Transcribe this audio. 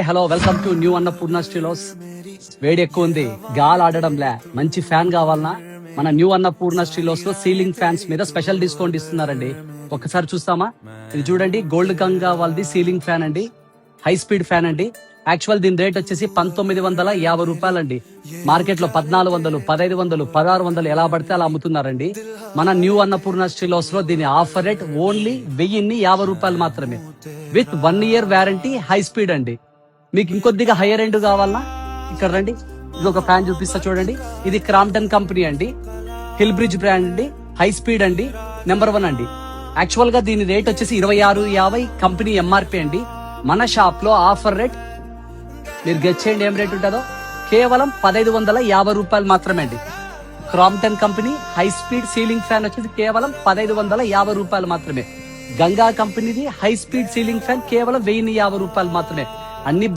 Hello, welcome to new Annapurna steels. వేడి ఎక్కువ ఉంది, గాలి ఆడడంలే. మంచి ఫ్యాన్ కావాలన్నా మన న్యూ అన్నపూర్ణ స్టీలోస్ లో సీలింగ్ ఫ్యాన్స్ మీద స్పెషల్ డిస్కౌంట్ ఇస్తున్నారండి. ఒక్కసారి చూస్తామా? ఇది చూడండి, గోల్డ్ గంగా వాళ్ళది సీలింగ్ ఫ్యాన్ అండి, హై స్పీడ్ ఫ్యాన్ అండి. యాక్చువల్ దీని రేట్ వచ్చేసి 1950 రూపాయలండి. మార్కెట్ లో 1400, 1500, 1600 ఎలా పడితే అలా అమ్ముతున్నారండి. మన న్యూ అన్నపూర్ణ స్టీలోస్ లో దీని ఆఫర్ రేట్ ఓన్లీ 1050 రూపాయలు మాత్రమే, with 1 year warranty, high speed అండి. మీకు ఇంకొద్దిగా హైయర్ ఎండ్ కావాలన్నా ఇక్కడ రండి, ఇది ఒక ఫ్యాన్ చూపిస్తా చూడండి. ఇది క్రాంప్టన్ కంపెనీ అండి, హిల్ బ్రిడ్జ్ బ్రాండ్ అండి, హై స్పీడ్ అండి, నెంబర్ 1 అండి. యాక్చువల్ గా దీని రేట్ వచ్చేసి 2650 కంపెనీ ఎంఆర్పి అండి. మన షాప్ లో ఆఫర్ రేట్ మీరు గెస్ చేయండి ఏం రేట్ ఉంటుందో, కేవలం 1550 రూపాయలు మాత్రమే అండి. Crompton company high speed ceiling fan వచ్చేసి కేవలం 1550 రూపాయలు మాత్రమే. గంగా కంపెనీది హై స్పీడ్ సీలింగ్ ఫ్యాన్ కేవలం 1050 రూపాయలు మాత్రమే. అన్ని